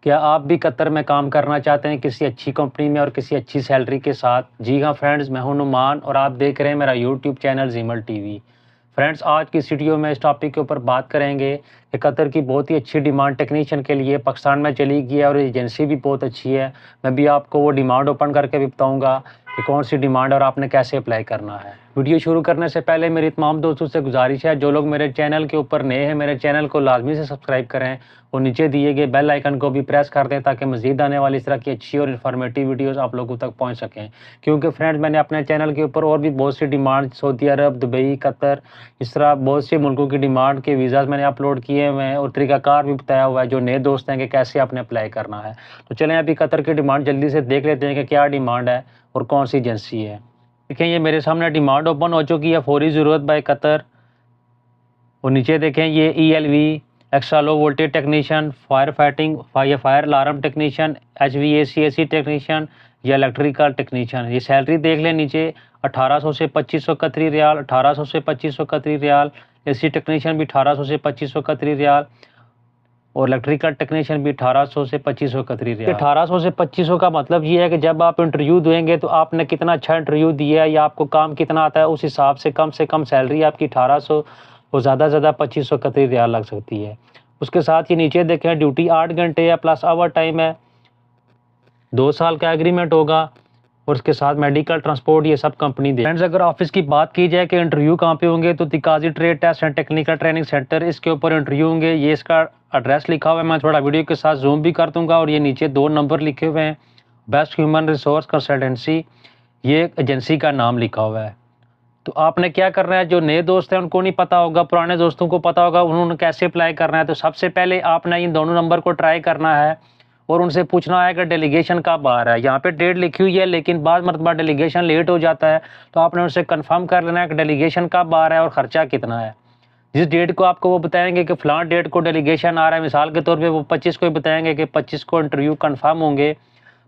کیا آپ بھی قطر میں کام کرنا چاہتے ہیں کسی اچھی کمپنی میں اور کسی اچھی سیلری کے ساتھ؟ جی ہاں فرینڈز، میں ہوں نعمان اور آپ دیکھ رہے ہیں میرا YouTube channel زیمل T V. Friends, آج کی اس ویڈیو میں اس ٹاپک کے اوپر بات کریں گے کہ قطر کی بہت ہی اچھی ڈیمانڈ ٹیکنیشین کے لیے پاکستان میں چلی گئی ہے اور ایجنسی بھی بہت اچھی ہے۔ میں بھی آپ کو وہ ڈیمانڈ اوپن کر کے بھی بتاؤں گا کہ کون سی ڈیمانڈ اور آپ نے کیسے اپلائی کرنا ہے۔ ویڈیو شروع کرنے سے پہلے میری تمام دوستوں سے گزارش ہے، جو لوگ میرے چینل کے اوپر نئے ہیں میرے چینل کو لازمی سے سبسکرائب کریں اور نیچے دیے گئے بیل آئیکن کو بھی پریس کر دیں تاکہ مزید آنے والی اس طرح کی اچھی اور انفارمیٹیو ویڈیوز آپ لوگوں تک پہنچ سکیں۔ کیونکہ فرینڈز، میں نے اپنے چینل کے اوپر اور بھی بہت سی ڈیمانڈ سعودی عرب، دبئی، قطر، اس طرح بہت سے ملکوں کی ڈیمانڈ کے ویزاز میں نے اپلوڈ کیے ہوئے ہیں اور طریقہ کار بھی بتایا ہوا ہے جو نئے دوست ہیں کہ کیسے آپ نے اپلائی کرنا ہے۔ تو چلیں ابھی قطر کی ڈیمانڈ جلدی سے دیکھ لیتے ہیں کہ کیا ڈیمانڈ ہے اور کون سی ایجنسی ہے۔ دیکھیں، یہ میرے سامنے ڈیمانڈ اوپن ہو چکی ہے، فوری ضرورت بائی قطر، اور نیچے دیکھیں یہ ELV extra low voltage technician, fire fighting یا fire alarm technician, HVAC technician یا الیکٹریکل ٹیکنیشین۔ یہ سیلری دیکھ لیں نیچے 1800 سے 2500 قطری ریال، 1800 سے 2500 قطری ریال، AC ٹیکنیشین بھی 1800 سے 2500 قطری ریال اور الیکٹریکل ٹیکنیشین بھی 1800 سے 2500 قطری ریال۔ 1800 سے 2500 کا مطلب یہ ہے کہ جب آپ انٹرویو دیں گے تو آپ نے کتنا اچھا انٹرویو دیا ہے یا آپ کو کام کتنا آتا ہے، اس حساب سے کم سیلری آپ کی 1800 اور زیادہ سے زیادہ 2500 قطری ریال لگ سکتی ہے۔ اس کے ساتھ یہ نیچے دیکھیں ڈیوٹی 8 گھنٹے ہے پلس اوور ٹائم ہے، 2 سال کا ایگریمنٹ ہوگا اور اس کے ساتھ میڈیکل ٹرانسپورٹ یہ سب کمپنی دے۔ فرینڈز، اگر آفس کی بات کی جائے کہ انٹرویو کہاں پہ ہوں گے تو تقاضی trade test and technical training centre, اس کے اوپر انٹرویو ہوں گے۔ یہ اس کا ایڈریس لکھا ہوا ہے، میں تھوڑا ویڈیو کے ساتھ زوم بھی کر دوں گا، اور یہ نیچے 2 نمبر لکھے ہوئے ہیں، بیسٹ ہیومن ریسورس کنسلٹنسی، یہ ایجنسی کا نام لکھا ہوا ہے۔ تو آپ نے کیا کرنا ہے، جو نئے دوست ہیں ان کو نہیں پتا ہوگا، پرانے دوستوں کو پتا ہوگا انہوں نے کیسے اپلائی کرنا ہے۔ تو سب سے پہلے آپ نے ان دونوں نمبر کو ٹرائی کرنا ہے اور ان سے پوچھنا ہے کہ ڈیلیگیشن کب آ رہا ہے۔ یہاں پہ ڈیٹ لکھی ہوئی ہے لیکن بعض مرتبہ ڈیلیگیشن لیٹ ہو جاتا ہے، تو آپ نے ان سے کنفرم کر لینا ہے کہ ڈیلیگیشن کب آ رہا ہے اور خرچہ کتنا ہے۔ جس ڈیٹ کو آپ کو وہ بتائیں گے کہ فلاں ڈیٹ کو ڈیلیگیشن آ رہا ہے، مثال کے طور پہ وہ 25 کو ہی بتائیں گے کہ 25 کو انٹرویو کنفرم ہوں گے،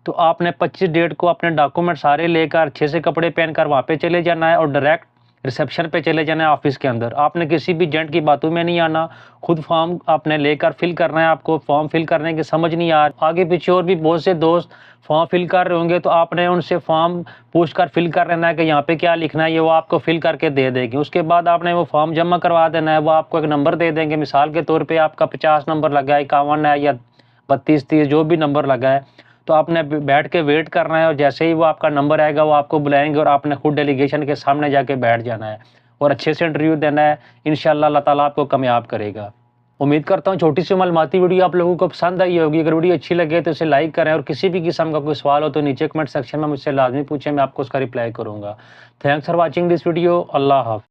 تو آپ نے 25 ڈیٹ کو اپنے ڈاکومنٹ سارے لے کر اچھے سے کپڑے پہن کر وہاں پہ چلے جانا ہے اور ڈائریکٹ ریسیپشن پہ چلے جانا ہے آفس کے اندر۔ آپ نے کسی بھی ایجنٹ کی باتوں میں نہیں آنا، خود فارم آپ نے لے کر فل کرنا ہے۔ آپ کو فارم فل کرنے کی سمجھ نہیں آ رہا، آگے پیچھے اور بھی بہت سے دوست فارم فل کر رہے ہوں گے، تو آپ نے ان سے فارم پوچھ کر فل کر لینا ہے کہ یہاں پہ کیا لکھنا ہے، یہ وہ آپ کو فل کر کے دے دے گی۔ اس کے بعد آپ نے وہ فارم جمع کروا دینا ہے، وہ آپ کو ایک نمبر دے دیں گے، مثال کے طور پہ آپ کا 50 نمبر لگا ہے، 51 ہے یا 32 30 جو بھی نمبر لگا ہے، تو آپ نے بیٹھ کے ویٹ کرنا ہے، اور جیسے ہی وہ آپ کا نمبر آئے گا وہ آپ کو بلائیں گے اور آپ نے خود ڈیلیگیشن کے سامنے جا کے بیٹھ جانا ہے اور اچھے سے انٹرویو دینا ہے۔ انشاءاللہ اللہ تعالیٰ آپ کو کامیاب کرے گا۔ امید کرتا ہوں چھوٹی سی معلوماتی ویڈیو آپ لوگوں کو پسند آئی ہوگی۔ اگر ویڈیو اچھی لگے تو اسے لائک کریں، اور کسی بھی قسم کا کوئی سوال ہو تو نیچے کمنٹ سیکشن میں مجھ سے لازمی پوچھیں، میں آپ کو اس کا رپلائی کروں گا۔ Thanks for watching this video. اللہ حافظ۔